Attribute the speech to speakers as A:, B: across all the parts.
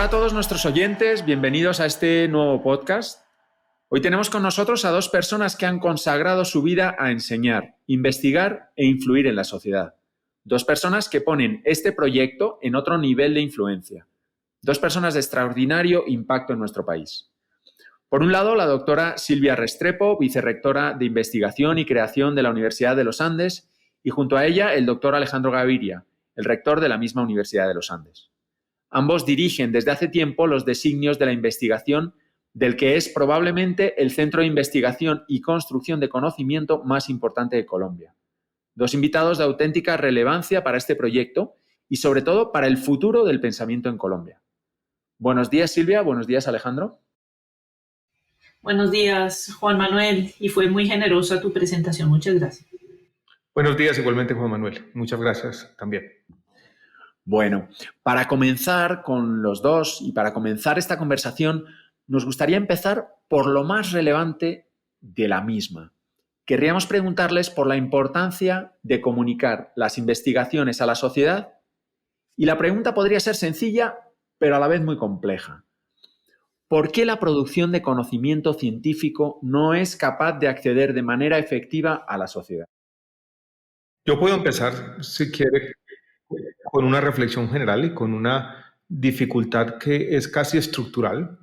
A: Hola a todos nuestros oyentes, bienvenidos a este nuevo podcast. Hoy tenemos con nosotros a dos personas que han consagrado su vida a enseñar, investigar e influir en la sociedad. Dos personas que ponen este proyecto en otro nivel de influencia. Dos personas de extraordinario impacto en nuestro país. Por un lado, la doctora Silvia Restrepo, vicerrectora de Investigación y Creación de la Universidad de los Andes, y junto a ella el doctor Alejandro Gaviria, el rector de la misma Universidad de los Andes. Ambos dirigen desde hace tiempo los designios de la investigación del que es probablemente el centro de investigación y construcción de conocimiento más importante de Colombia. Dos invitados de auténtica relevancia para este proyecto y sobre todo para el futuro del pensamiento en Colombia. Buenos días, Silvia. Buenos días, Alejandro.
B: Buenos días, Juan Manuel, y fue muy generosa tu presentación. Muchas gracias.
C: Buenos días, igualmente, Juan Manuel. Muchas gracias también.
A: Bueno, para comenzar con los dos y para comenzar esta conversación, nos gustaría empezar por lo más relevante de la misma. Querríamos preguntarles por la importancia de comunicar las investigaciones a la sociedad y la pregunta podría ser sencilla, pero a la vez muy compleja. ¿Por qué la producción de conocimiento científico no es capaz de acceder de manera efectiva a la sociedad?
C: Yo puedo empezar, si quiere, con una reflexión general y con una dificultad que es casi estructural.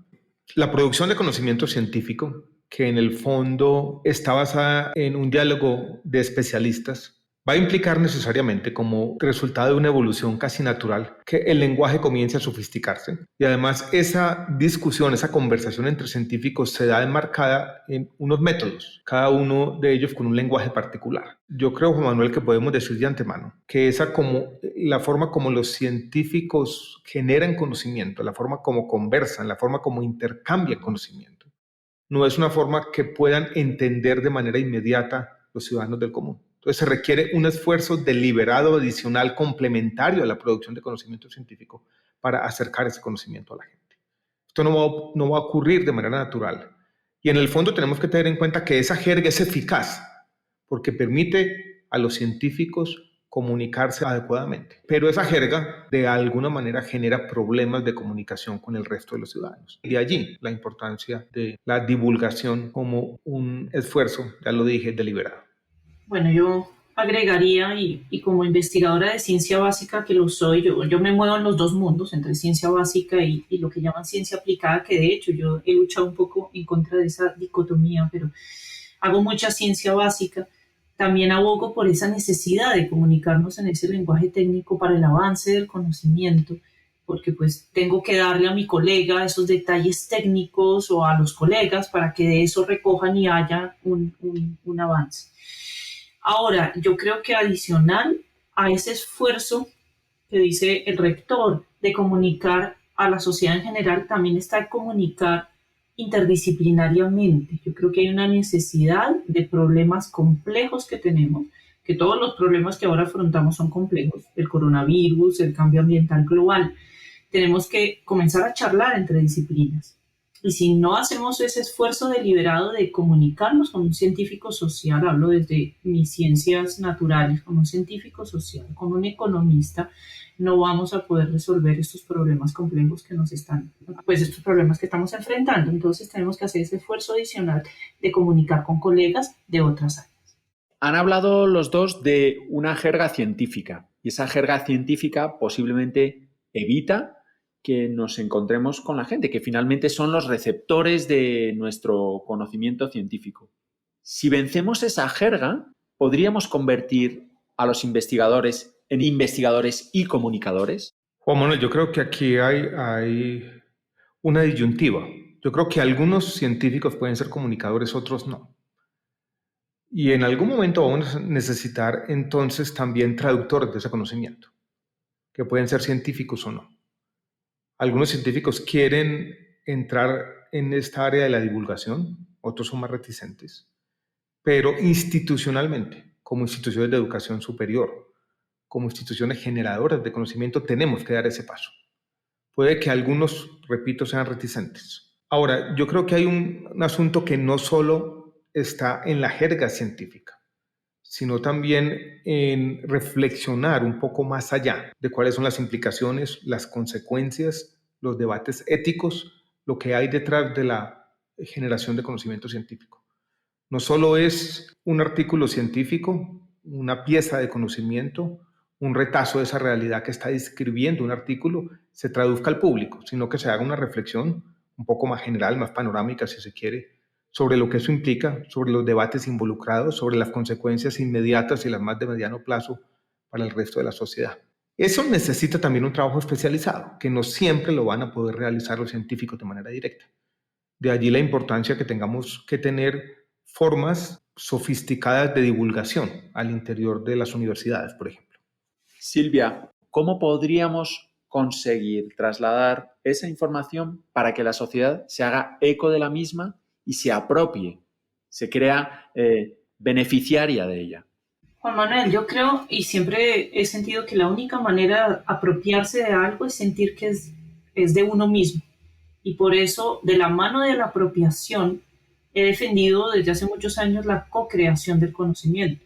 C: La producción de conocimiento científico, que en el fondo está basada en un diálogo de especialistas, va a implicar necesariamente como resultado de una evolución casi natural que el lenguaje comience a sofisticarse y además esa discusión, esa conversación entre científicos se da enmarcada en unos métodos, cada uno de ellos con un lenguaje particular. Yo creo, Juan Manuel, que podemos decir de antemano que la forma como los científicos generan conocimiento, la forma como conversan, la forma como intercambian conocimiento, no es una forma que puedan entender de manera inmediata los ciudadanos del común. Entonces se requiere un esfuerzo deliberado, adicional, complementario a la producción de conocimiento científico para acercar ese conocimiento a la gente. Esto no va a ocurrir de manera natural. Y en el fondo tenemos que tener en cuenta que esa jerga es eficaz porque permite a los científicos comunicarse adecuadamente. Pero esa jerga de alguna manera genera problemas de comunicación con el resto de los ciudadanos. Y de allí la importancia de la divulgación como un esfuerzo, ya lo dije, deliberado.
B: Bueno, yo agregaría, y como investigadora de ciencia básica que lo soy, yo me muevo en los dos mundos, entre ciencia básica y lo que llaman ciencia aplicada, que de hecho yo he luchado un poco en contra de esa dicotomía, pero hago mucha ciencia básica. También abogo por esa necesidad de comunicarnos en ese lenguaje técnico para el avance del conocimiento, porque pues tengo que darle a mi colega esos detalles técnicos o a los colegas para que de eso recojan y haya un avance. Ahora, yo creo que adicional a ese esfuerzo que dice el rector de comunicar a la sociedad en general, también está el comunicar interdisciplinariamente. Yo creo que hay una necesidad de problemas complejos que tenemos, que todos los problemas que ahora afrontamos son complejos, el coronavirus, el cambio ambiental global. Tenemos que comenzar a charlar entre disciplinas. Y si no hacemos ese esfuerzo deliberado de comunicarnos con un científico social, hablo desde mis ciencias naturales, con un científico social, con un economista, no vamos a poder resolver estos problemas complejos estos problemas que estamos enfrentando. Entonces tenemos que hacer ese esfuerzo adicional de comunicar con colegas de otras áreas.
A: Han hablado los dos de una jerga científica y esa jerga científica posiblemente evita que nos encontremos con la gente, que finalmente son los receptores de nuestro conocimiento científico. Si vencemos esa jerga, podríamos convertir a los investigadores en investigadores y comunicadores.
C: Juan Manuel, yo creo que aquí hay una disyuntiva. Yo creo que algunos científicos pueden ser comunicadores, otros no. Y en algún momento vamos a necesitar entonces también traductores de ese conocimiento, que pueden ser científicos o no. Algunos científicos quieren entrar en esta área de la divulgación, otros son más reticentes, pero institucionalmente, como instituciones de educación superior, como instituciones generadoras de conocimiento, tenemos que dar ese paso. Puede que algunos, repito, sean reticentes. Ahora, yo creo que hay un asunto que no solo está en la jerga científica, sino también en reflexionar un poco más allá de cuáles son las implicaciones, las consecuencias, los debates éticos, lo que hay detrás de la generación de conocimiento científico. No solo es un artículo científico, una pieza de conocimiento, un retazo de esa realidad que está describiendo un artículo, se traduzca al público, sino que se haga una reflexión un poco más general, más panorámica, si se quiere, sobre lo que eso implica, sobre los debates involucrados, sobre las consecuencias inmediatas y las más de mediano plazo para el resto de la sociedad. Eso necesita también un trabajo especializado, que no siempre lo van a poder realizar los científicos de manera directa. De allí la importancia que tengamos que tener formas sofisticadas de divulgación al interior de las universidades, por ejemplo.
A: Silvia, ¿cómo podríamos conseguir trasladar esa información para que la sociedad se haga eco de la misma y se apropie, se crea beneficiaria de ella?
B: Juan Manuel, yo creo y siempre he sentido que la única manera de apropiarse de algo es sentir que es de uno mismo. Y por eso, de la mano de la apropiación, he defendido desde hace muchos años la co-creación del conocimiento.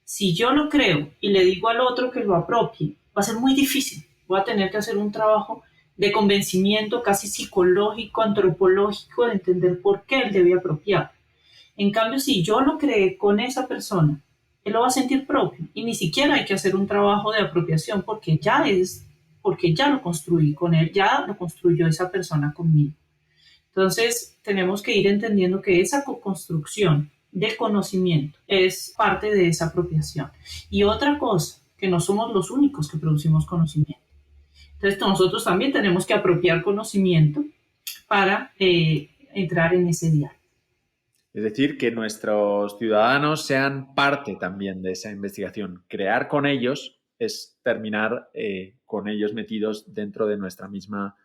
B: Si yo lo creo y le digo al otro que lo apropie, va a ser muy difícil. Voy a tener que hacer un trabajo de convencimiento casi psicológico, antropológico, de entender por qué él debe apropiar. En cambio, si yo lo creé con esa persona, él lo va a sentir propio y ni siquiera hay que hacer un trabajo de apropiación porque ya lo construí con él, ya lo construyó esa persona conmigo. Entonces, tenemos que ir entendiendo que esa co-construcción del conocimiento es parte de esa apropiación. Y otra cosa, que no somos los únicos que producimos conocimiento. Entonces, nosotros también tenemos que apropiar conocimiento para entrar en ese diálogo.
A: Es decir, que nuestros ciudadanos sean parte también de esa investigación. Crear con ellos es terminar con ellos metidos dentro de nuestra misma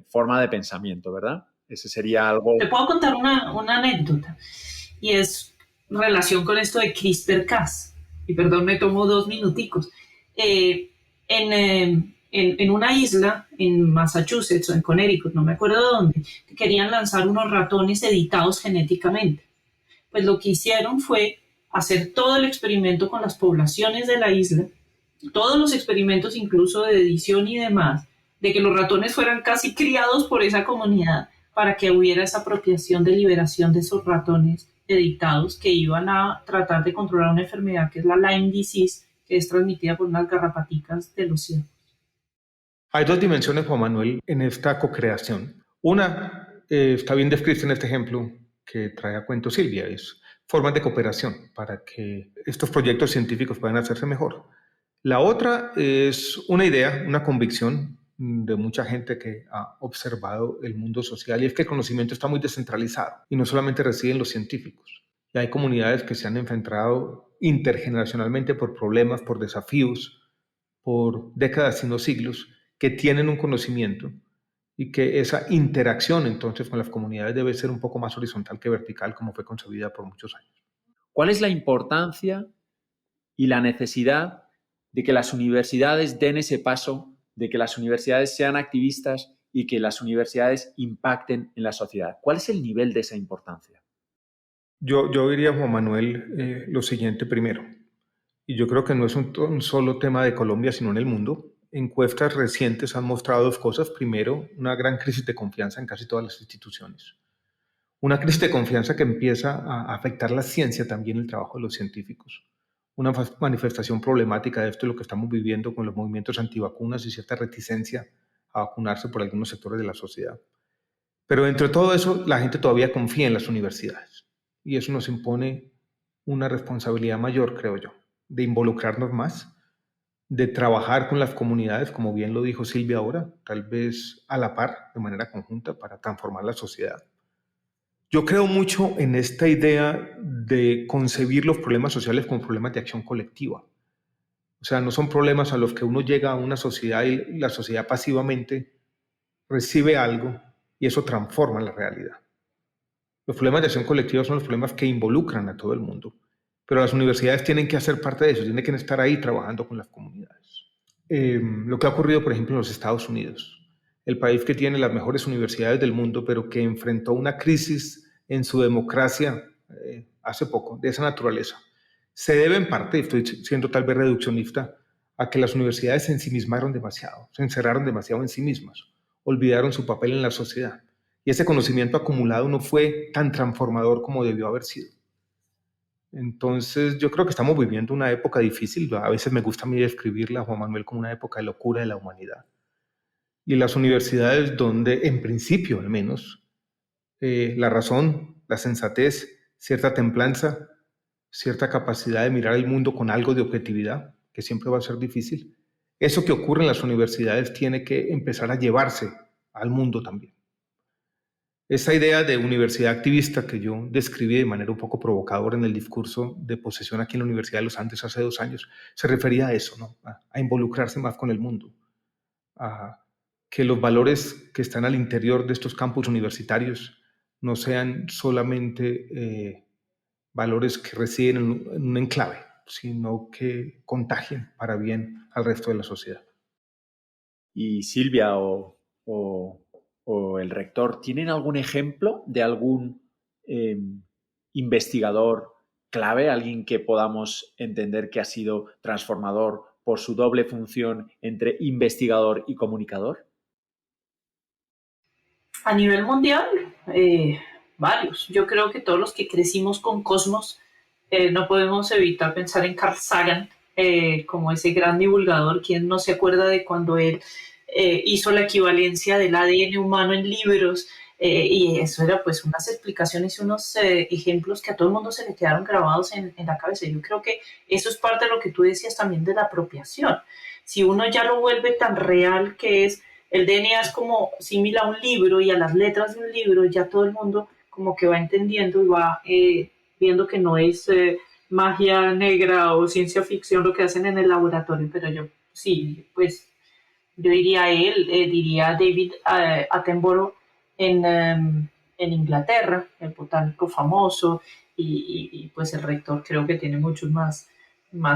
A: forma de pensamiento, ¿verdad? Ese sería algo...
B: Te puedo contar una anécdota y es relación con esto de CRISPR-Cas. Y perdón, me tomo 2 minuticos. En una isla en Massachusetts o en Connecticut, no me acuerdo dónde, querían lanzar unos ratones editados genéticamente. Pues lo que hicieron fue hacer todo el experimento con las poblaciones de la isla, todos los experimentos incluso de edición y demás, de que los ratones fueran casi criados por esa comunidad para que hubiera esa apropiación de liberación de esos ratones editados que iban a tratar de controlar una enfermedad que es la Lyme disease, que es transmitida por unas garrapaticas de los ciervos.
C: Hay 2 dimensiones, Juan Manuel, en esta co-creación. Una está bien descrita en este ejemplo que trae a cuento Silvia, es formas de cooperación para que estos proyectos científicos puedan hacerse mejor. La otra es una idea, una convicción de mucha gente que ha observado el mundo social y es que el conocimiento está muy descentralizado y no solamente residen los científicos. Y hay comunidades que se han enfrentado intergeneracionalmente por problemas, por desafíos, por décadas, sino siglos, que tienen un conocimiento y que esa interacción entonces con las comunidades debe ser un poco más horizontal que vertical, como fue concebida por muchos años.
A: ¿Cuál es la importancia y la necesidad de que las universidades den ese paso, de que las universidades sean activistas y que las universidades impacten en la sociedad? ¿Cuál es el nivel de esa importancia?
C: Yo diría, Juan Manuel, lo siguiente primero, y yo creo que no es un solo tema de Colombia, sino en el mundo. Encuestas recientes han mostrado 2 cosas. Primero, una gran crisis de confianza en casi todas las instituciones. Una crisis de confianza que empieza a afectar la ciencia, también el trabajo de los científicos. Una manifestación problemática de esto es lo que estamos viviendo con los movimientos antivacunas y cierta reticencia a vacunarse por algunos sectores de la sociedad. Pero dentro de todo eso, la gente todavía confía en las universidades. Y eso nos impone una responsabilidad mayor, creo yo, de involucrarnos más, de trabajar con las comunidades, como bien lo dijo Silvia ahora, tal vez a la par, de manera conjunta, para transformar la sociedad. Yo creo mucho en esta idea de concebir los problemas sociales como problemas de acción colectiva. O sea, no son problemas a los que uno llega a una sociedad y la sociedad pasivamente recibe algo y eso transforma la realidad. Los problemas de acción colectiva son los problemas que involucran a todo el mundo. Pero las universidades tienen que hacer parte de eso, tienen que estar ahí trabajando con las comunidades. Lo que ha ocurrido, por ejemplo, en los Estados Unidos, el país que tiene las mejores universidades del mundo, pero que enfrentó una crisis en su democracia hace poco, de esa naturaleza. Se debe en parte, estoy siendo tal vez reduccionista, a que las universidades se ensimismaron demasiado, se encerraron demasiado en sí mismas. olvidaron su papel en la sociedad. Y ese conocimiento acumulado no fue tan transformador como debió haber sido. Entonces, yo creo que estamos viviendo una época difícil. A veces me gusta a mí describirla, Juan Manuel, como una época de locura de la humanidad. Y las universidades donde, en principio al menos, la razón, la sensatez, cierta templanza, cierta capacidad de mirar el mundo con algo de objetividad, que siempre va a ser difícil, eso que ocurre en las universidades tiene que empezar a llevarse al mundo también. Esa idea de universidad activista que yo describí de manera un poco provocadora en el discurso de posesión aquí en la Universidad de los Andes hace 2 años, se refería a eso, ¿no? A involucrarse más con el mundo, a que los valores que están al interior de estos campus universitarios no sean solamente valores que residen en un enclave, sino que contagien para bien al resto de la sociedad.
A: Y Silvia o el rector, ¿tienen algún ejemplo de algún investigador clave, alguien que podamos entender que ha sido transformador por su doble función entre investigador y comunicador?
B: A nivel mundial, varios. Yo creo que todos los que crecimos con Cosmos no podemos evitar pensar en Carl Sagan como ese gran divulgador. ¿Quién no se acuerda de cuando él hizo la equivalencia del ADN humano en libros? Y eso era pues unas explicaciones y unos ejemplos que a todo el mundo se le quedaron grabados en la cabeza. Yo creo que eso es parte de lo que tú decías también de la apropiación. Si uno ya lo vuelve tan real que es, el DNA es como similar a un libro y a las letras de un libro, ya todo el mundo como que va entendiendo y va viendo que no es magia negra o ciencia ficción lo que hacen en el laboratorio, pero yo sí, pues yo diría él, diría David Attenborough en Inglaterra, el botánico famoso, y pues el rector creo que tiene muchos más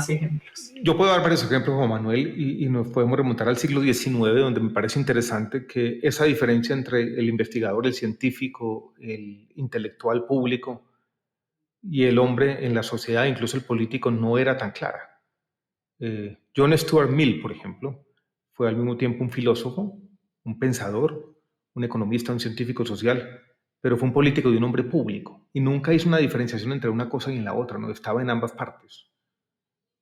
B: ejemplos.
C: Yo puedo dar varios ejemplos, Juan Manuel, y nos podemos remontar al siglo XIX, donde me parece interesante que esa diferencia entre el investigador, el científico, el intelectual público y el hombre en la sociedad, incluso el político, no era tan clara. John Stuart Mill, por ejemplo, fue al mismo tiempo un filósofo, un pensador, un economista, un científico social, pero fue un político y un hombre público, y nunca hizo una diferenciación entre una cosa y en la otra, ¿no? Estaba en ambas partes.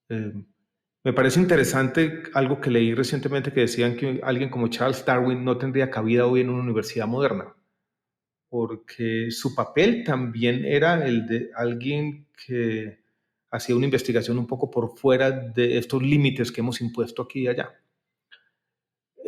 C: Me parece interesante algo que leí recientemente que decían que alguien como Charles Darwin no tendría cabida hoy en una universidad moderna, porque su papel también era el de alguien que hacía una investigación un poco por fuera de estos límites que hemos impuesto aquí y allá.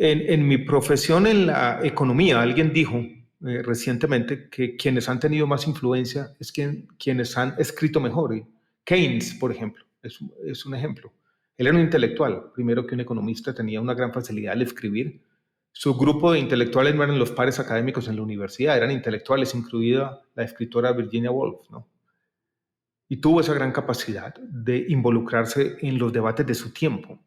C: En mi profesión en la economía, alguien dijo recientemente que quienes han tenido más influencia es quienes han escrito mejor. Keynes, por ejemplo, es un ejemplo. Él era un intelectual, primero que un economista, tenía una gran facilidad al escribir. Su grupo de intelectuales no eran los pares académicos en la universidad, eran intelectuales, incluida la escritora Virginia Woolf, ¿no? Y tuvo esa gran capacidad de involucrarse en los debates de su tiempo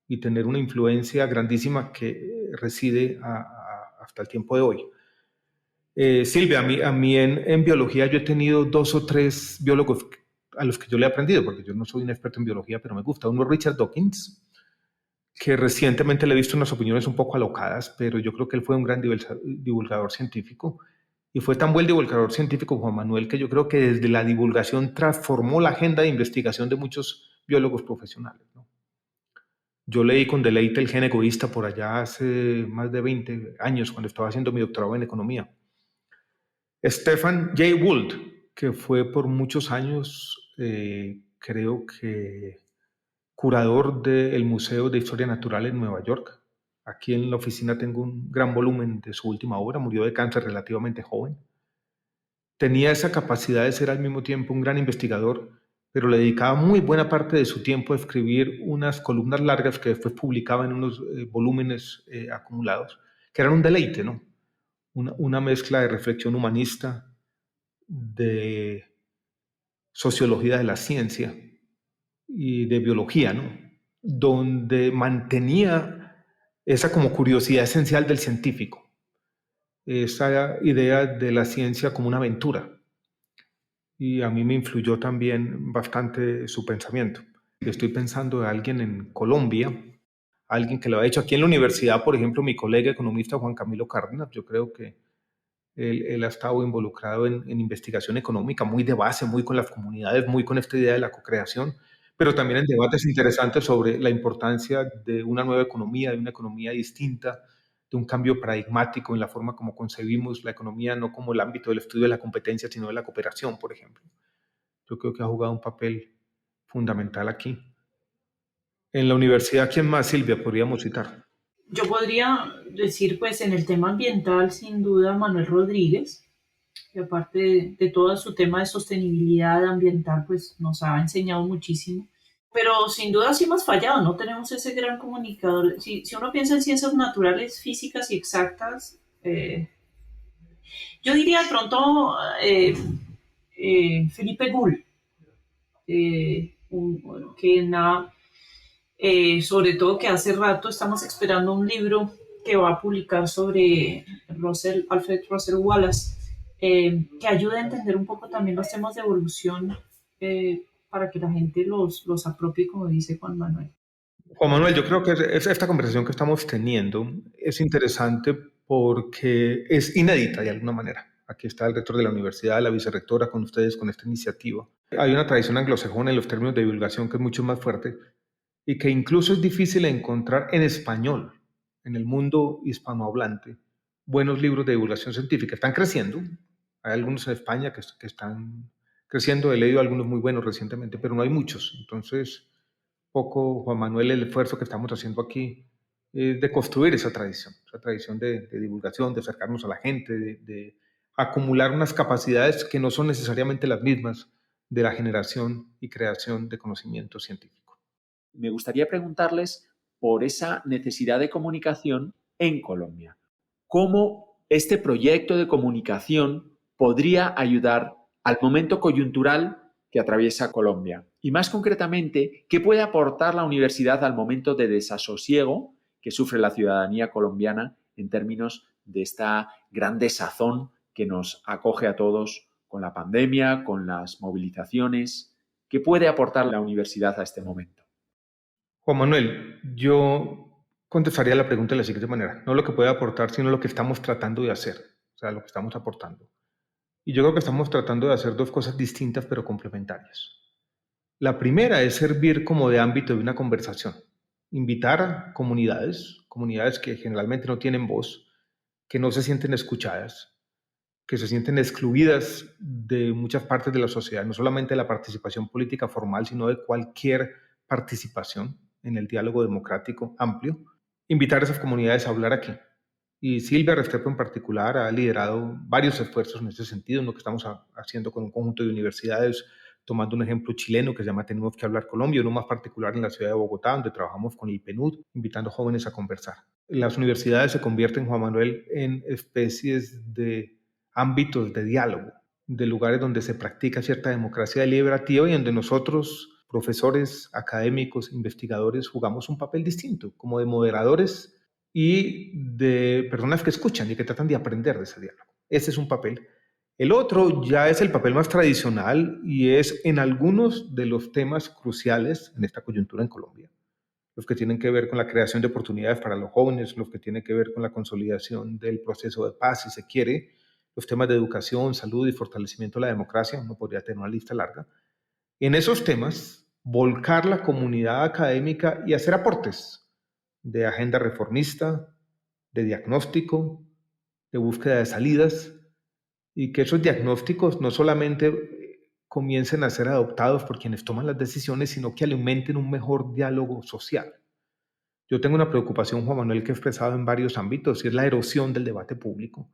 C: y tener una influencia grandísima que reside hasta el tiempo de hoy. Silvia, a mí en biología yo he tenido 2 o 3 biólogos a los que yo le he aprendido, porque yo no soy un experto en biología, pero me gusta. Uno es Richard Dawkins, que recientemente le he visto unas opiniones un poco alocadas, pero yo creo que él fue un gran divulgador científico. Y fue tan buen divulgador científico, Juan Manuel, que yo creo que desde la divulgación transformó la agenda de investigación de muchos biólogos profesionales, ¿no? Yo leí con deleite El gen egoísta por allá hace más de 20 años, cuando estaba haciendo mi doctorado en economía. Stephen Jay Gould, que fue por muchos años, creo que curador del Museo de Historia Natural en Nueva York. Aquí en la oficina tengo un gran volumen de su última obra, murió de cáncer relativamente joven. Tenía esa capacidad de ser al mismo tiempo un gran investigador, pero le dedicaba muy buena parte de su tiempo a escribir unas columnas largas que después publicaba en unos volúmenes acumulados, que eran un deleite, ¿no? Una mezcla de reflexión humanista, de sociología de la ciencia y de biología, ¿no? Donde mantenía esa como curiosidad esencial del científico, esa idea de la ciencia como una aventura. Y a mí me influyó también bastante su pensamiento. Estoy pensando en alguien en Colombia, alguien que lo ha hecho. Aquí en la universidad, por ejemplo, mi colega economista Juan Camilo Cárdenas, yo creo que él ha estado involucrado en investigación económica, muy de base, muy con las comunidades, muy con esta idea de la co-creación, pero también en debates interesantes sobre la importancia de una nueva economía, de una economía distinta, de un cambio paradigmático en la forma como concebimos la economía, no como el ámbito del estudio de la competencia, sino de la cooperación, por ejemplo. Yo creo que ha jugado un papel fundamental aquí. En la universidad, ¿quién más, Silvia, podríamos citar?
B: Yo podría decir, pues, en el tema ambiental, sin duda, Manuel Rodríguez, que aparte de todo su tema de sostenibilidad ambiental, pues nos ha enseñado muchísimo. Pero sin duda sí hemos fallado, no tenemos ese gran comunicador. Si uno piensa en ciencias naturales, físicas y exactas, yo diría de pronto Felipe Gull, que nada, sobre todo que hace rato estamos esperando un libro que va a publicar sobre Alfred Russel Wallace, que ayude a entender un poco también los temas de evolución para que la gente los apropie, como dice Juan Manuel.
C: Juan Manuel, yo creo que esta conversación que estamos teniendo es interesante porque es inédita de alguna manera. Aquí está el rector de la universidad, la vicerrectora con ustedes con esta iniciativa. Hay una tradición anglosajona en los términos de divulgación que es mucho más fuerte y que incluso es difícil encontrar en español, en el mundo hispanohablante, buenos libros de divulgación científica. Están creciendo. Hay algunos en España que están creciendo. He leído algunos muy buenos recientemente, pero no hay muchos. Entonces, poco, Juan Manuel, el esfuerzo que estamos haciendo aquí es de construir esa tradición de divulgación, de acercarnos a la gente, de acumular unas capacidades que no son necesariamente las mismas de la generación y creación de conocimiento científico.
A: Me gustaría preguntarles por esa necesidad de comunicación en Colombia. ¿Cómo este proyecto de comunicación podría ayudar al momento coyuntural que atraviesa Colombia? Y más concretamente, ¿qué puede aportar la universidad al momento de desasosiego que sufre la ciudadanía colombiana en términos de esta gran desazón que nos acoge a todos con la pandemia, con las movilizaciones? ¿Qué puede aportar la universidad a este momento?
C: Juan Manuel, yo contestaría la pregunta de la siguiente manera. No lo que puede aportar, sino lo que estamos tratando de hacer, o sea, lo que estamos aportando. Y yo creo que estamos tratando de hacer dos cosas distintas pero complementarias. La primera es servir como de ámbito de una conversación. Invitar a comunidades que generalmente no tienen voz, que no se sienten escuchadas, que se sienten excluidas de muchas partes de la sociedad, no solamente de la participación política formal, sino de cualquier participación en el diálogo democrático amplio. Invitar a esas comunidades a hablar aquí. Y Silvia Restrepo en particular ha liderado varios esfuerzos en ese sentido, en lo que estamos haciendo con un conjunto de universidades, tomando un ejemplo chileno que se llama Tenemos que hablar Colombia, uno más particular en la ciudad de Bogotá, donde trabajamos con el PNUD, invitando jóvenes a conversar. Las universidades se convierten, Juan Manuel, en especies de ámbitos de diálogo, de lugares donde se practica cierta democracia deliberativa y donde nosotros, profesores, académicos, investigadores, jugamos un papel distinto, como de moderadores y de personas que escuchan y que tratan de aprender de ese diálogo. Ese es un papel. El otro ya es el papel más tradicional y es en algunos de los temas cruciales en esta coyuntura en Colombia. Los que tienen que ver con la creación de oportunidades para los jóvenes, los que tienen que ver con la consolidación del proceso de paz, si se quiere, los temas de educación, salud y fortalecimiento de la democracia, uno podría tener una lista larga. En esos temas, volcar la comunidad académica y hacer aportes de agenda reformista, de diagnóstico, de búsqueda de salidas, y que esos diagnósticos no solamente comiencen a ser adoptados por quienes toman las decisiones, sino que alimenten un mejor diálogo social. Yo tengo una preocupación, Juan Manuel, que he expresado en varios ámbitos, y es la erosión del debate público.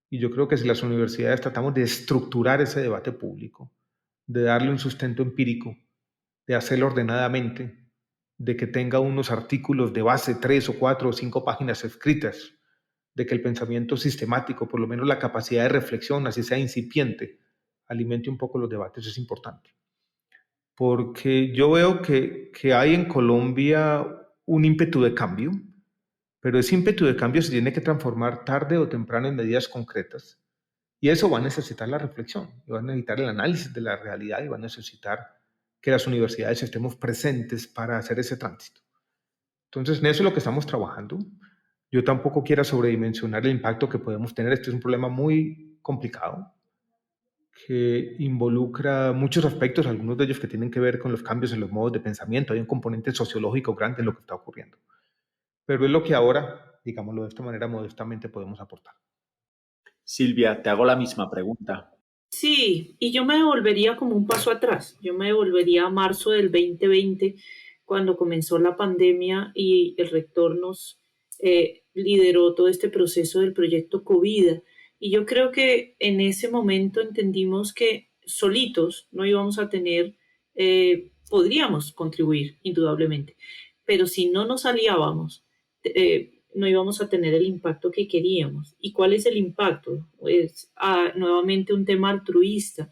C: Y yo creo que si las universidades tratamos de estructurar ese debate público, de darle un sustento empírico, de hacerlo ordenadamente, de que tenga unos artículos de base, 3 o 4 o 5 páginas escritas, de que el pensamiento sistemático, por lo menos la capacidad de reflexión, así sea incipiente, alimente un poco los debates, es importante. Porque yo veo que hay en Colombia un ímpetu de cambio, pero ese ímpetu de cambio se tiene que transformar tarde o temprano en medidas concretas. Y eso va a necesitar la reflexión, y va a necesitar el análisis de la realidad, y va a necesitar que las universidades estemos presentes para hacer ese tránsito. Entonces, en eso es lo que estamos trabajando. Yo tampoco quiero sobredimensionar el impacto que podemos tener. Este es un problema muy complicado que involucra muchos aspectos, algunos de ellos que tienen que ver con los cambios en los modos de pensamiento. Hay un componente sociológico grande en lo que está ocurriendo. Pero es lo que ahora, digámoslo de esta manera, modestamente podemos aportar.
A: Silvia, te hago la misma pregunta.
B: Sí, y yo me devolvería como un paso atrás. Yo me devolvería a marzo del 2020, cuando comenzó la pandemia y el rector nos lideró todo este proceso del proyecto COVID. Y yo creo que en ese momento entendimos que solitos no íbamos a tener, podríamos contribuir indudablemente, pero si no nos aliábamos, no íbamos a tener el impacto que queríamos. ¿Y cuál es el impacto? Es nuevamente un tema altruista,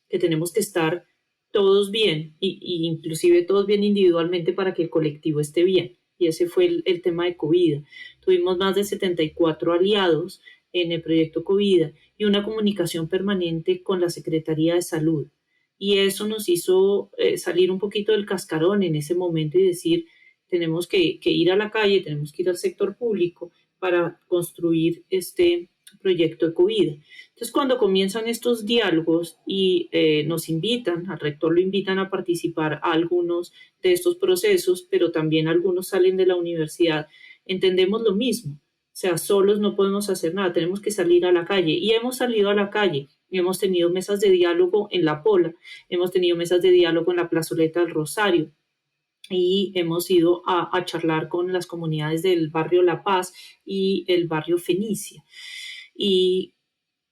B: que tenemos que estar todos bien, y inclusive todos bien individualmente para que el colectivo esté bien. Y ese fue el tema de COVID. Tuvimos más de 74 aliados en el proyecto COVID y una comunicación permanente con la Secretaría de Salud. Y eso nos hizo salir un poquito del cascarón en ese momento y decir, tenemos que ir a la calle, tenemos que ir al sector público para construir este proyecto de COVID. Entonces, cuando comienzan estos diálogos y nos invitan, al rector lo invitan a participar a algunos de estos procesos, pero también algunos salen de la universidad, entendemos lo mismo. O sea, solos no podemos hacer nada, tenemos que salir a la calle. Y hemos salido a la calle, hemos tenido mesas de diálogo en La Pola, hemos tenido mesas de diálogo en la Plazoleta del Rosario, y hemos ido a charlar con las comunidades del barrio La Paz y el barrio Fenicia. Y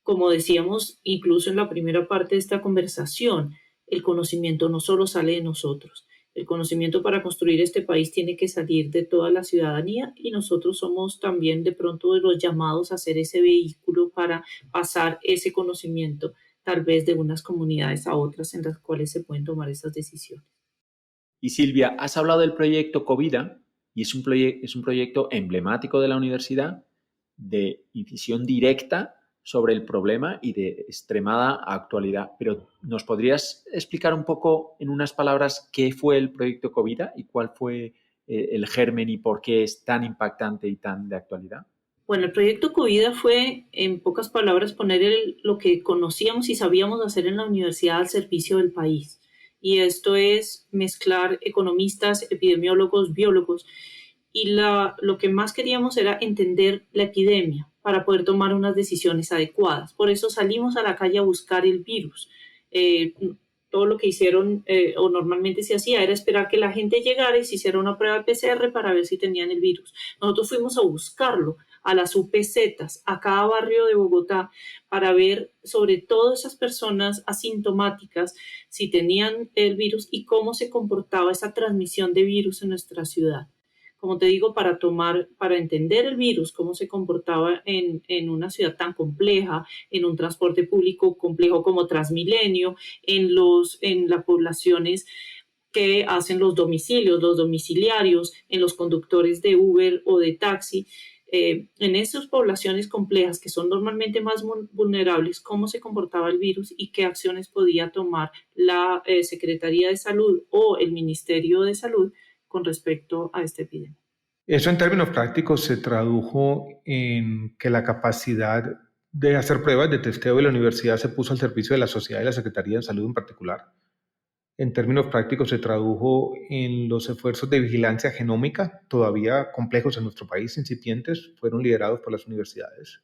B: como decíamos, incluso en la primera parte de esta conversación, el conocimiento no solo sale de nosotros. El conocimiento para construir este país tiene que salir de toda la ciudadanía, y nosotros somos también de pronto de los llamados a ser ese vehículo para pasar ese conocimiento, tal vez de unas comunidades a otras en las cuales se pueden tomar esas decisiones.
A: Y Silvia, has hablado del proyecto Covida y es un proyecto emblemático de la universidad, de incisión directa sobre el problema y de extremada actualidad. Pero ¿nos podrías explicar un poco en unas palabras qué fue el proyecto Covida y cuál fue el germen y por qué es tan impactante y tan de actualidad?
B: Bueno, el proyecto Covida fue, en pocas palabras, poner lo que conocíamos y sabíamos hacer en la universidad al servicio del país. Y esto es mezclar economistas, epidemiólogos, biólogos. Y lo que más queríamos era entender la epidemia para poder tomar unas decisiones adecuadas. Por eso salimos a la calle a buscar el virus. Todo lo que hicieron o normalmente se hacía era esperar que la gente llegara y se hiciera una prueba PCR para ver si tenían el virus. Nosotros fuimos a buscarlo a las UPZs, a cada barrio de Bogotá, para ver sobre todo esas personas asintomáticas si tenían el virus y cómo se comportaba esa transmisión de virus en nuestra ciudad. Como te digo, para entender el virus, cómo se comportaba en una ciudad tan compleja, en un transporte público complejo como Transmilenio, en las poblaciones que hacen los domicilios, los domiciliarios, en los conductores de Uber o de taxi, en esas poblaciones complejas que son normalmente más vulnerables, cómo se comportaba el virus y qué acciones podía tomar la Secretaría de Salud o el Ministerio de Salud con respecto a esta epidemia.
C: Eso en términos prácticos se tradujo en que la capacidad de hacer pruebas de testeo de la universidad se puso al servicio de la sociedad y la Secretaría de Salud en particular. En términos prácticos se tradujo en los esfuerzos de vigilancia genómica, todavía complejos en nuestro país, incipientes, fueron liderados por las universidades.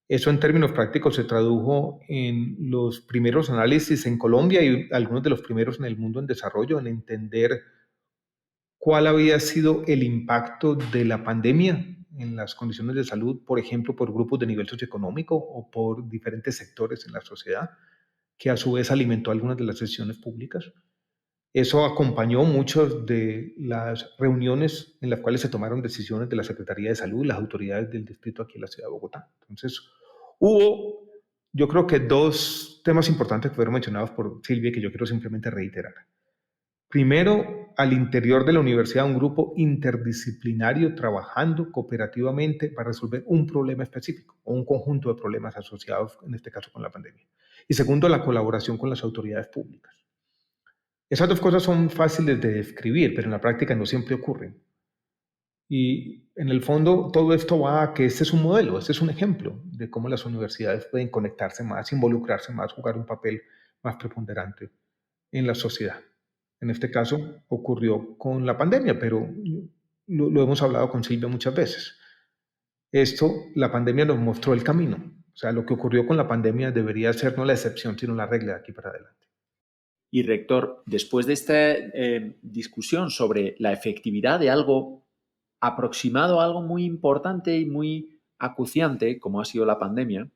C: Eso en términos prácticos se tradujo en los primeros análisis en Colombia y algunos de los primeros en el mundo en desarrollo, en entender cuál había sido el impacto de la pandemia en las condiciones de salud, por ejemplo, por grupos de nivel socioeconómico o por diferentes sectores en la sociedad, que a su vez alimentó algunas de las sesiones públicas. Eso acompañó muchas de las reuniones en las cuales se tomaron decisiones de la Secretaría de Salud, las autoridades del distrito aquí en la ciudad de Bogotá. Entonces, hubo, yo creo que dos temas importantes que fueron mencionados por Silvia que yo quiero simplemente reiterar. Primero, al interior de la universidad, un grupo interdisciplinario trabajando cooperativamente para resolver un problema específico o un conjunto de problemas asociados, en este caso, con la pandemia. Y segundo, la colaboración con las autoridades públicas. Esas dos cosas son fáciles de describir, pero en la práctica no siempre ocurren. Y en el fondo todo esto va a que este es un modelo, este es un ejemplo de cómo las universidades pueden conectarse más, involucrarse más, jugar un papel más preponderante en la sociedad. En este caso ocurrió con la pandemia, pero lo hemos hablado con Silvia muchas veces. La pandemia nos mostró el camino. O sea, lo que ocurrió con la pandemia debería ser no la excepción, sino la regla de aquí para adelante.
A: Y rector, después de esta discusión sobre la efectividad de algo aproximado a algo muy importante y muy acuciante, como ha sido la pandemia,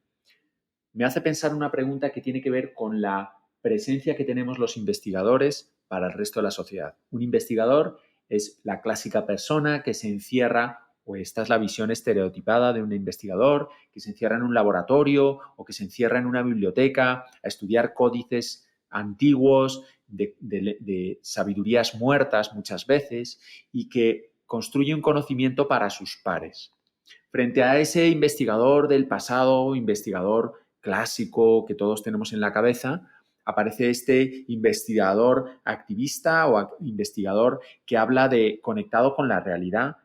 A: me hace pensar una pregunta que tiene que ver con la presencia que tenemos los investigadores para el resto de la sociedad. Un investigador es la clásica persona que se encierra, o esta es la visión estereotipada de un investigador, que se encierra en un laboratorio o que se encierra en una biblioteca a estudiar códices antiguos de sabidurías muertas muchas veces y que construye un conocimiento para sus pares. Frente a ese investigador del pasado, investigador clásico que todos tenemos en la cabeza, aparece este investigador activista o investigador que habla de conectado con la realidad,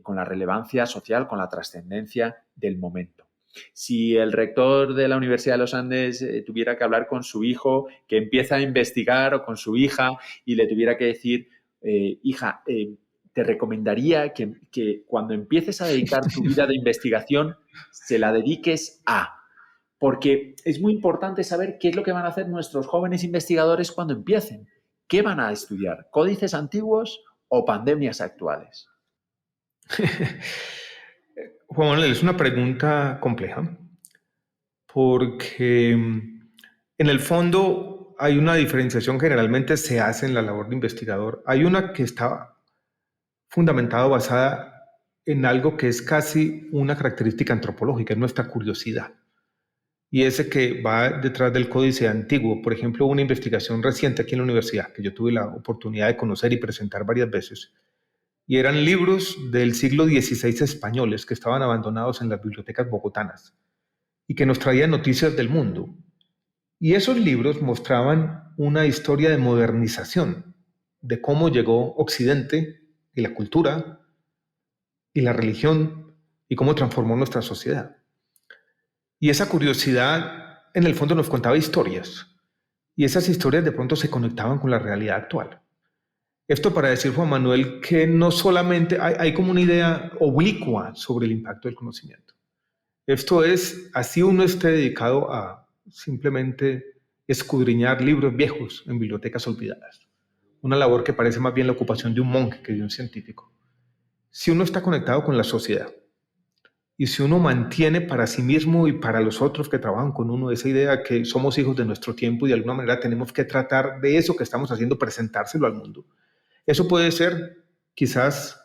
A: con la relevancia social, con la trascendencia del momento. Si el rector de la Universidad de los Andes tuviera que hablar con su hijo que empieza a investigar o con su hija y le tuviera que decir, hija, te recomendaría que cuando empieces a dedicar tu vida de investigación se la dediques a... Porque es muy importante saber qué es lo que van a hacer nuestros jóvenes investigadores cuando empiecen. ¿Qué van a estudiar? ¿Códices antiguos o pandemias actuales?
C: Juan Manuel, es una pregunta compleja porque en el fondo hay una diferenciación que generalmente se hace en la labor de investigador. Hay una que está fundamentada, basada en algo que es casi una característica antropológica, es nuestra curiosidad. Y ese que va detrás del códice antiguo. Por ejemplo, una investigación reciente aquí en la universidad, que yo tuve la oportunidad de conocer y presentar varias veces, y eran libros del siglo XVI españoles que estaban abandonados en las bibliotecas bogotanas y que nos traían noticias del mundo. Y esos libros mostraban una historia de modernización, de cómo llegó Occidente y la cultura y la religión y cómo transformó nuestra sociedad. Y esa curiosidad en el fondo nos contaba historias y esas historias de pronto se conectaban con la realidad actual. Esto para decir, Juan Manuel, que no solamente hay como una idea oblicua sobre el impacto del conocimiento. Esto es, así uno esté dedicado a simplemente escudriñar libros viejos en bibliotecas olvidadas. Una labor que parece más bien la ocupación de un monje que de un científico. Si uno está conectado con la sociedad y si uno mantiene para sí mismo y para los otros que trabajan con uno esa idea que somos hijos de nuestro tiempo y de alguna manera tenemos que tratar de eso que estamos haciendo, presentárselo al mundo. Eso puede ser quizás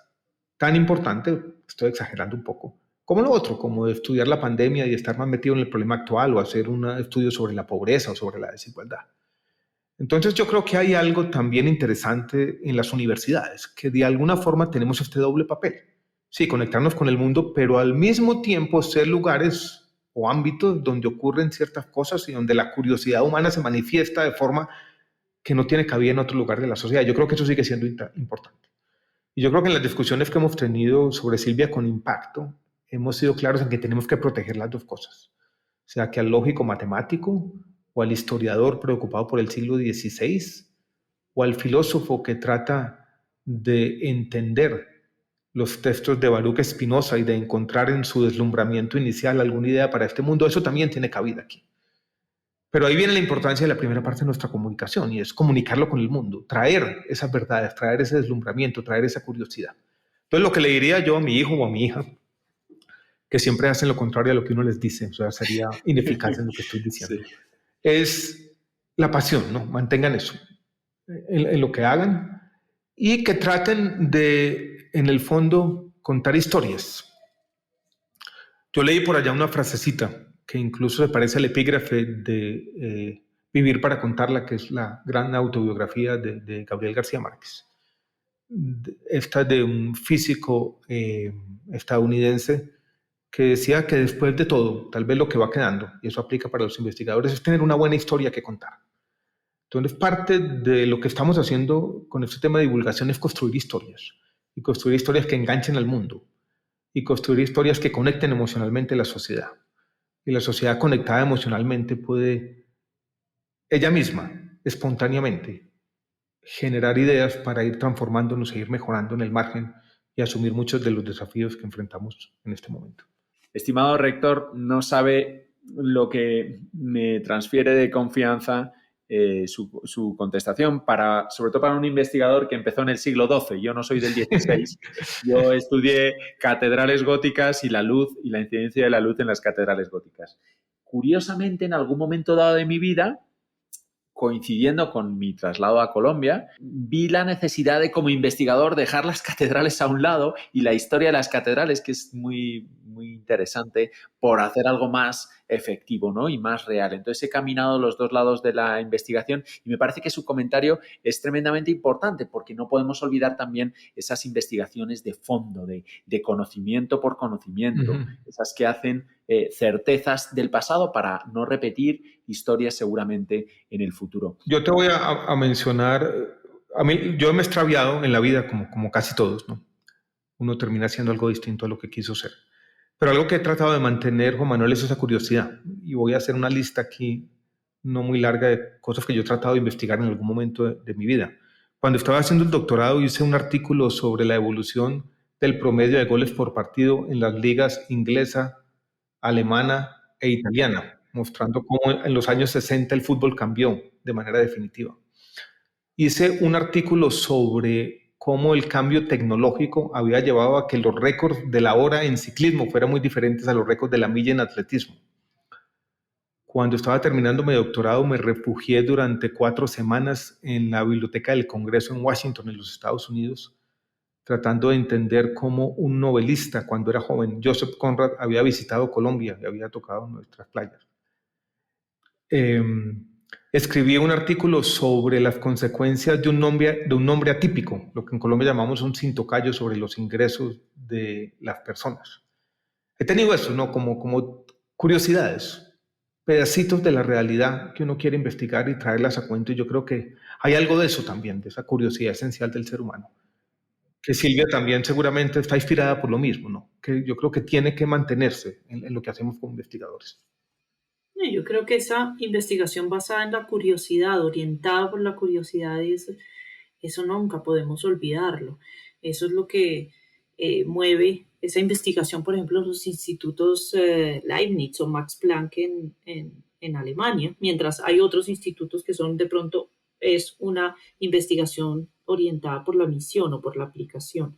C: tan importante, estoy exagerando un poco, como lo otro, como estudiar la pandemia y estar más metido en el problema actual o hacer un estudio sobre la pobreza o sobre la desigualdad. Entonces yo creo que hay algo también interesante en las universidades, que de alguna forma tenemos este doble papel. Sí, conectarnos con el mundo, pero al mismo tiempo ser lugares o ámbitos donde ocurren ciertas cosas y donde la curiosidad humana se manifiesta de forma que no tiene cabida en otro lugar de la sociedad. Yo creo que eso sigue siendo importante. Y yo creo que en las discusiones que hemos tenido sobre Silvia con impacto, hemos sido claros en que tenemos que proteger las dos cosas. O sea, que al lógico matemático o al historiador preocupado por el siglo XVI o al filósofo que trata de entender los textos de Baruch Spinoza y de encontrar en su deslumbramiento inicial alguna idea para este mundo, eso también tiene cabida aquí. Pero ahí viene la importancia de la primera parte de nuestra comunicación y es comunicarlo con el mundo, traer esas verdades, traer ese deslumbramiento, traer esa curiosidad. Entonces lo que le diría yo a mi hijo o a mi hija, que siempre hacen lo contrario a lo que uno les dice, o sea, sería ineficaz en lo que estoy diciendo, sí, es la pasión, ¿no? Mantengan eso en lo que hagan y que traten de, en el fondo, contar historias. Yo leí por allá una frasecita que incluso se parece al epígrafe de Vivir para contarla, que es la gran autobiografía de Gabriel García Márquez. Esta de un físico estadounidense que decía que después de todo, tal vez lo que va quedando, y eso aplica para los investigadores, es tener una buena historia que contar. Entonces, parte de lo que estamos haciendo con este tema de divulgación es construir historias. y construir historias que enganchen al mundo y construir historias que conecten emocionalmente a la sociedad. Y la sociedad conectada emocionalmente puede ella misma, espontáneamente, generar ideas para ir transformándonos e ir mejorando en el margen y asumir muchos de los desafíos que enfrentamos en este momento.
A: Estimado rector, no sabe lo que me transfiere de confianza su contestación, sobre todo para un investigador que empezó en el siglo XII. Yo no soy del XVI. Yo estudié catedrales góticas y la luz y la incidencia de la luz en las catedrales góticas. Curiosamente, en algún momento dado de mi vida, coincidiendo con mi traslado a Colombia, vi la necesidad de, como investigador, dejar las catedrales a un lado y la historia de las catedrales, que es muy, muy interesante, por hacer algo más efectivo, ¿no? Y más real. Entonces he caminado los dos lados de la investigación y me parece que su comentario es tremendamente importante porque no podemos olvidar también esas investigaciones de fondo, de conocimiento por conocimiento, esas que hacen certezas del pasado para no repetir historias seguramente en el futuro.
C: Yo te voy a mencionar, yo me he extraviado en la vida como casi todos, ¿no? Uno termina haciendo algo distinto a lo que quiso ser. Pero algo que he tratado de mantener, Juan Manuel, es esa curiosidad. Y voy a hacer una lista aquí no muy larga de cosas que yo he tratado de investigar en algún momento de mi vida. Cuando estaba haciendo el doctorado hice un artículo sobre la evolución del promedio de goles por partido en las ligas inglesa, alemana e italiana, mostrando cómo en los años 60 el fútbol cambió de manera definitiva. Hice un artículo sobre cómo el cambio tecnológico había llevado a que los récords de la hora en ciclismo fueran muy diferentes a los récords de la milla en atletismo. Cuando estaba terminando mi doctorado me refugié durante 4 semanas en la Biblioteca del Congreso en Washington, en los Estados Unidos, tratando de entender cómo un novelista, cuando era joven, Joseph Conrad, había visitado Colombia y había tocado nuestras playas. Escribí un artículo sobre las consecuencias de un nombre atípico, lo que en Colombia llamamos un cintocayo, sobre los ingresos de las personas. He tenido eso, ¿no? Como curiosidades, pedacitos de la realidad que uno quiere investigar y traerlas a cuento, y yo creo que hay algo de eso también, de esa curiosidad esencial del ser humano, que Silvia también seguramente está inspirada por lo mismo, ¿no? Que yo creo que tiene que mantenerse en lo que hacemos como investigadores.
B: Yo creo que esa investigación basada en la curiosidad, orientada por la curiosidad, eso nunca podemos olvidarlo. Eso es lo que mueve esa investigación, por ejemplo, los institutos Leibniz o Max Planck en Alemania, mientras hay otros institutos que son de pronto es una investigación orientada por la misión o por la aplicación.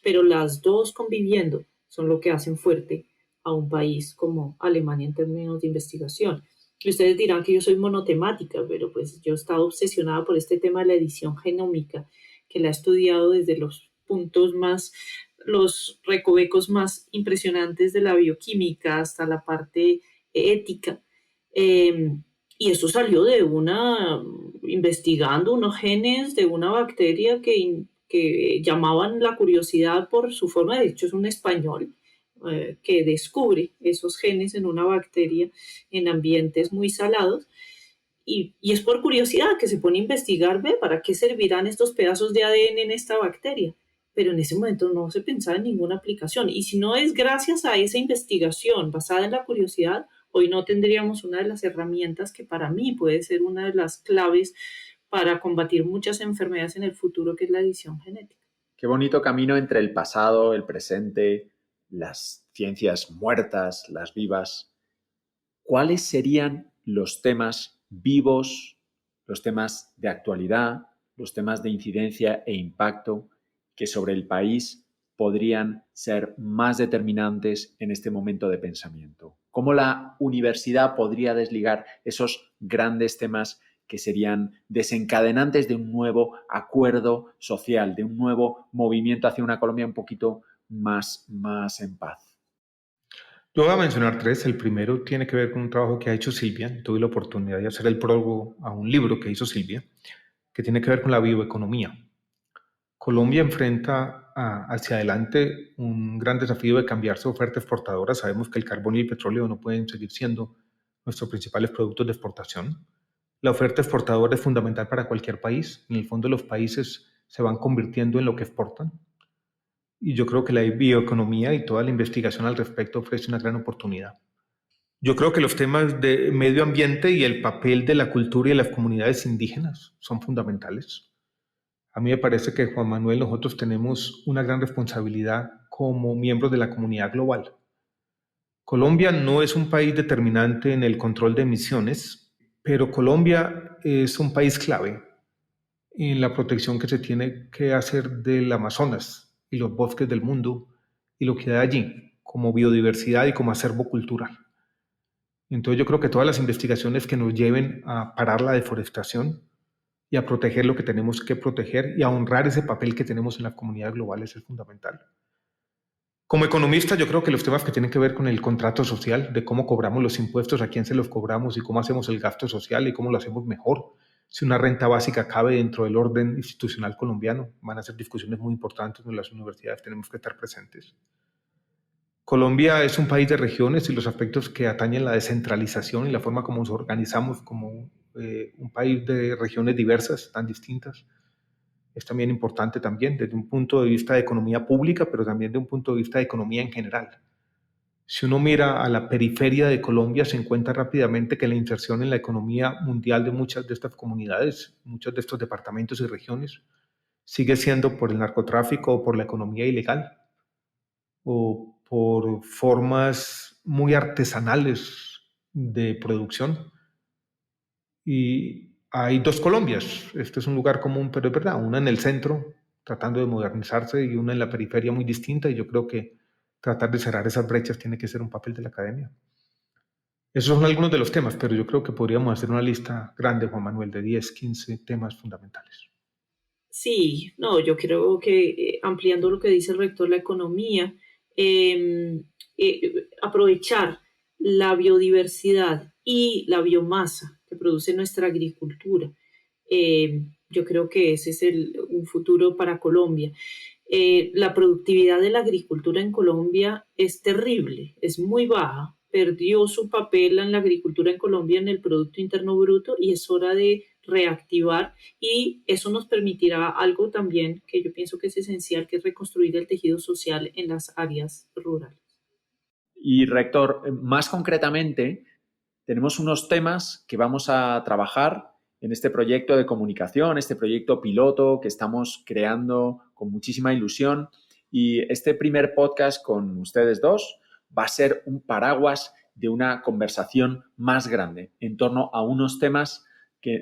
B: Pero las dos conviviendo son lo que hacen fuerte a un país como Alemania en términos de investigación. Y ustedes dirán que yo soy monotemática, pero pues yo he estado obsesionada por este tema de la edición genómica, que la he estudiado desde los puntos más, los recovecos más impresionantes de la bioquímica hasta la parte ética. Y eso salió de investigando unos genes de una bacteria que llamaban la curiosidad por su forma, de hecho es un español, que descubre esos genes en una bacteria en ambientes muy salados y es por curiosidad que se pone a investigar, ¿ve? ¿Para qué servirán estos pedazos de ADN en esta bacteria? Pero en ese momento no se pensaba en ninguna aplicación y si no es gracias a esa investigación basada en la curiosidad, hoy no tendríamos una de las herramientas que para mí puede ser una de las claves para combatir muchas enfermedades en el futuro, que es la edición genética.
A: Qué bonito camino entre el pasado, el presente, las ciencias muertas, las vivas. ¿Cuáles serían los temas vivos, los temas de actualidad, los temas de incidencia e impacto que sobre el país podrían ser más determinantes en este momento de pensamiento? ¿Cómo la universidad podría desligar esos grandes temas que serían desencadenantes de un nuevo acuerdo social, de un nuevo movimiento hacia una Colombia un poquito más en paz?
C: Yo voy a mencionar 3. El primero tiene que ver con un trabajo que ha hecho Silvia. Tuve la oportunidad de hacer el prólogo a un libro que hizo Silvia, que tiene que ver con la bioeconomía. Colombia enfrenta hacia adelante un gran desafío de cambiar su oferta exportadora. Sabemos que el carbón y el petróleo no pueden seguir siendo nuestros principales productos de exportación. La oferta exportadora es fundamental para cualquier país. En el fondo, los países se van convirtiendo en lo que exportan. y yo creo que la bioeconomía y toda la investigación al respecto ofrece una gran oportunidad. Yo creo que los temas de medio ambiente y el papel de la cultura y de las comunidades indígenas son fundamentales. A mí me parece que, Juan Manuel, nosotros tenemos una gran responsabilidad como miembros de la comunidad global. Colombia no es un país determinante en el control de emisiones, pero Colombia es un país clave en la protección que se tiene que hacer del Amazonas y los bosques del mundo y lo que hay allí como biodiversidad y como acervo cultural. Entonces yo creo que todas las investigaciones que nos lleven a parar la deforestación y a proteger lo que tenemos que proteger y a honrar ese papel que tenemos en las comunidades globales es fundamental. Como economista, yo creo que los temas que tienen que ver con el contrato social, de cómo cobramos los impuestos, a quién se los cobramos y cómo hacemos el gasto social y cómo lo hacemos mejor, si una renta básica cabe dentro del orden institucional colombiano, van a ser discusiones muy importantes donde las universidades tenemos que estar presentes. Colombia es un país de regiones y los aspectos que atañen la descentralización y la forma como nos organizamos como un país de regiones diversas, tan distintas, es también importante también desde un punto de vista de economía pública, pero también de un punto de vista de economía en general. Si uno mira a la periferia de Colombia, se encuentra rápidamente que la inserción en la economía mundial de muchas de estas comunidades, muchos de estos departamentos y regiones, sigue siendo por el narcotráfico o por la economía ilegal o por formas muy artesanales de producción. Y hay dos Colombias. Este es un lugar común, pero es verdad, una en el centro, tratando de modernizarse, y una en la periferia muy distinta, y yo creo que tratar de cerrar esas brechas tiene que ser un papel de la academia. Esos son algunos de los temas, pero yo creo que podríamos hacer una lista grande, Juan Manuel, de 10, 15 temas fundamentales.
B: Sí, no, yo creo que ampliando lo que dice el rector, la economía, aprovechar la biodiversidad y la biomasa que produce nuestra agricultura. Yo creo que ese es un futuro para Colombia. La productividad de la agricultura en Colombia es terrible, es muy baja, perdió su papel en la agricultura en Colombia en el Producto Interno Bruto y es hora de reactivar y eso nos permitirá algo también que yo pienso que es esencial, que es reconstruir el tejido social en las áreas rurales.
A: Y rector, más concretamente, tenemos unos temas que vamos a trabajar en este proyecto de comunicación, este proyecto piloto que estamos creando con muchísima ilusión. Y este primer podcast con ustedes dos va a ser un paraguas de una conversación más grande en torno a unos temas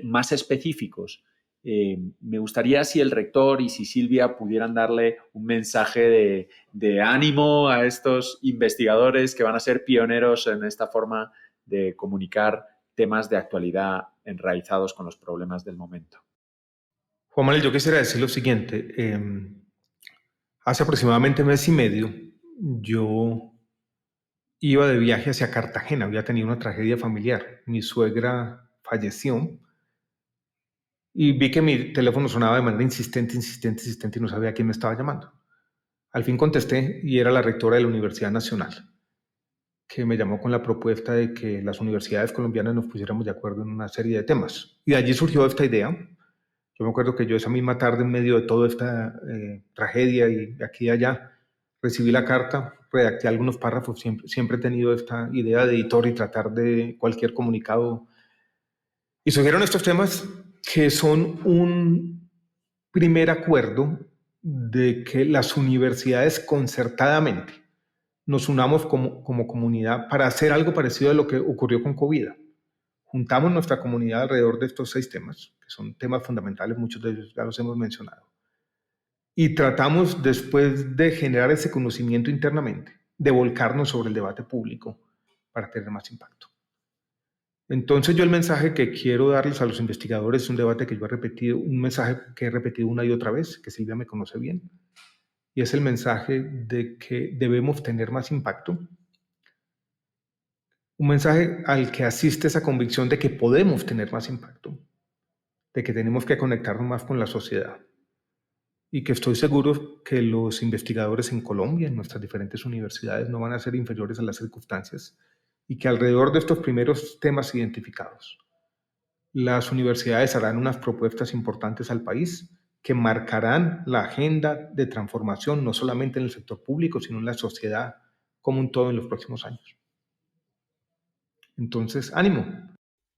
A: más específicos. Me gustaría si el rector y si Silvia pudieran darle un mensaje de ánimo a estos investigadores que van a ser pioneros en esta forma de comunicar temas de actualidad enraizados con los problemas del momento.
C: Juan Manuel, yo quisiera decir lo siguiente. Hace aproximadamente mes y medio yo iba de viaje hacia Cartagena, había tenido una tragedia familiar. Mi suegra falleció y vi que mi teléfono sonaba de manera insistente y no sabía quién me estaba llamando. Al fin contesté y era la rectora de la Universidad Nacional, que me llamó con la propuesta de que las universidades colombianas nos pusiéramos de acuerdo en una serie de temas. Y de allí surgió esta idea. Yo me acuerdo que yo esa misma tarde, en medio de toda esta tragedia y de aquí y allá, recibí la carta, redacté algunos párrafos, siempre he tenido esta idea de editor y tratar de cualquier comunicado. Y surgieron estos temas que son un primer acuerdo de que las universidades concertadamente nos unamos como comunidad para hacer algo parecido a lo que ocurrió con COVID. Juntamos nuestra comunidad alrededor de estos 6 temas, que son temas fundamentales, muchos de ellos ya los hemos mencionado. Y tratamos, después de generar ese conocimiento internamente, de volcarnos sobre el debate público para tener más impacto. Entonces yo el mensaje que quiero darles a los investigadores es un debate que yo he repetido, un mensaje que he repetido una y otra vez, que Silvia me conoce bien, y es el mensaje de que debemos tener más impacto. Un mensaje al que asiste esa convicción de que podemos tener más impacto, de que tenemos que conectarnos más con la sociedad y que estoy seguro que los investigadores en Colombia, en nuestras diferentes universidades, no van a ser inferiores a las circunstancias y que alrededor de estos primeros temas identificados, las universidades harán unas propuestas importantes al país que marcarán la agenda de transformación no solamente en el sector público, sino en la sociedad como un todo en los próximos años. Entonces, ánimo.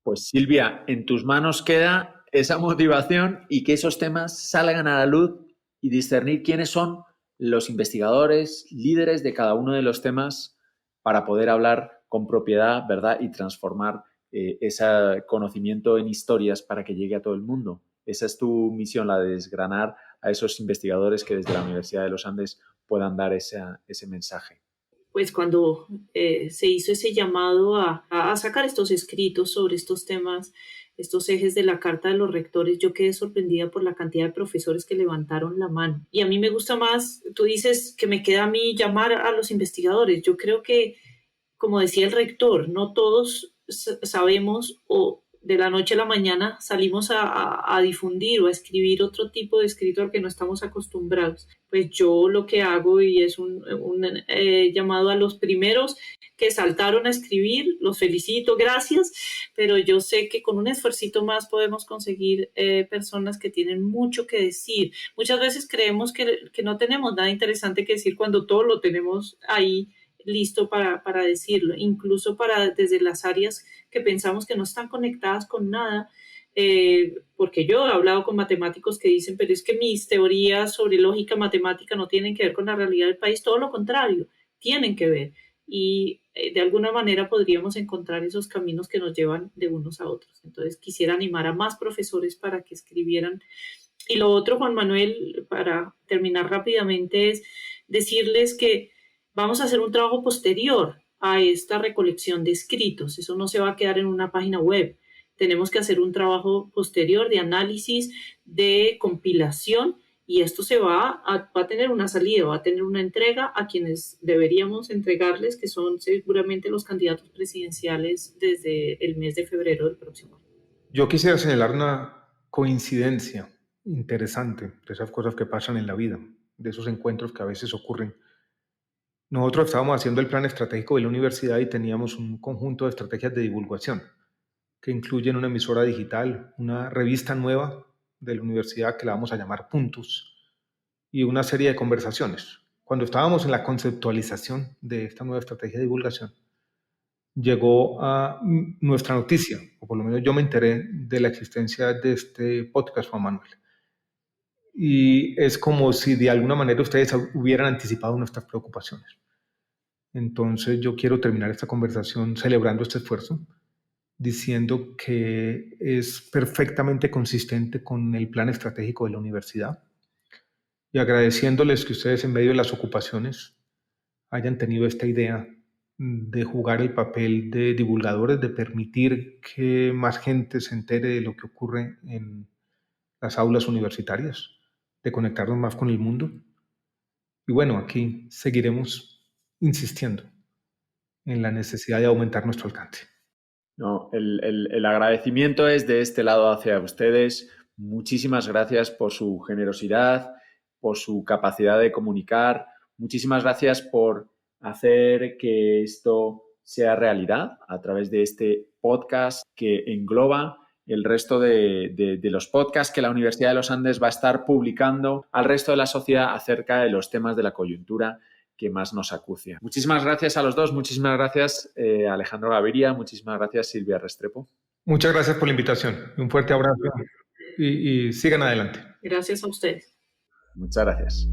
A: Pues Silvia, en tus manos queda esa motivación y que esos temas salgan a la luz y discernir quiénes son los investigadores, líderes de cada uno de los temas para poder hablar con propiedad, ¿verdad? Y transformar ese conocimiento en historias para que llegue a todo el mundo. Esa es tu misión, la de desgranar a esos investigadores que desde la Universidad de los Andes puedan dar ese mensaje.
B: Pues cuando se hizo ese llamado a sacar estos escritos sobre estos temas, estos ejes de la Carta de los Rectores, yo quedé sorprendida por la cantidad de profesores que levantaron la mano. Y a mí me gusta más, tú dices que me queda a mí llamar a los investigadores. Yo creo que, como decía el rector, no todos sabemos o de la noche a la mañana salimos a difundir o a escribir otro tipo de escrito al que no estamos acostumbrados. Pues yo lo que hago y es un llamado a los primeros que saltaron a escribir, los felicito, gracias, pero yo sé que con un esfuercito más podemos conseguir personas que tienen mucho que decir. Muchas veces creemos que no tenemos nada interesante que decir cuando todo lo tenemos ahí listo para decirlo, incluso desde las áreas que pensamos que no están conectadas con nada, porque yo he hablado con matemáticos que dicen, pero es que mis teorías sobre lógica matemática no tienen que ver con la realidad del país, todo lo contrario, tienen que ver, y de alguna manera podríamos encontrar esos caminos que nos llevan de unos a otros. Entonces quisiera animar a más profesores para que escribieran. Y lo otro, Juan Manuel, para terminar rápidamente, es decirles que vamos a hacer un trabajo posterior a esta recolección de escritos. Eso no se va a quedar en una página web. Tenemos que hacer un trabajo posterior de análisis, de compilación, y esto va a tener una salida, va a tener una entrega a quienes deberíamos entregarles, que son seguramente los candidatos presidenciales desde el mes de febrero del próximo año.
C: Yo quisiera señalar una coincidencia interesante de esas cosas que pasan en la vida, de esos encuentros que a veces ocurren. Nosotros estábamos haciendo el plan estratégico de la universidad y teníamos un conjunto de estrategias de divulgación que incluyen una emisora digital, una revista nueva de la universidad que la vamos a llamar Puntos y una serie de conversaciones. Cuando estábamos en la conceptualización de esta nueva estrategia de divulgación, llegó a nuestra noticia, o por lo menos yo me enteré de la existencia de este podcast, Juan Manuel. Y es como si de alguna manera ustedes hubieran anticipado nuestras preocupaciones. Entonces yo quiero terminar esta conversación celebrando este esfuerzo, diciendo que es perfectamente consistente con el plan estratégico de la universidad y agradeciéndoles que ustedes en medio de las ocupaciones hayan tenido esta idea de jugar el papel de divulgadores, de permitir que más gente se entere de lo que ocurre en las aulas universitarias, de conectarnos más con el mundo. Y bueno, aquí seguiremos insistiendo en la necesidad de aumentar nuestro alcance.
A: No, el agradecimiento es de este lado hacia ustedes. Muchísimas gracias por su generosidad, por su capacidad de comunicar. Muchísimas gracias por hacer que esto sea realidad a través de este podcast que engloba el resto de los podcasts que la Universidad de los Andes va a estar publicando al resto de la sociedad acerca de los temas de la coyuntura que más nos acucia. Muchísimas gracias a los dos, muchísimas gracias Alejandro Gaviria, muchísimas gracias Silvia Restrepo.
C: Muchas gracias por la invitación, un fuerte abrazo y sigan adelante.
B: Gracias a ustedes.
A: Muchas gracias.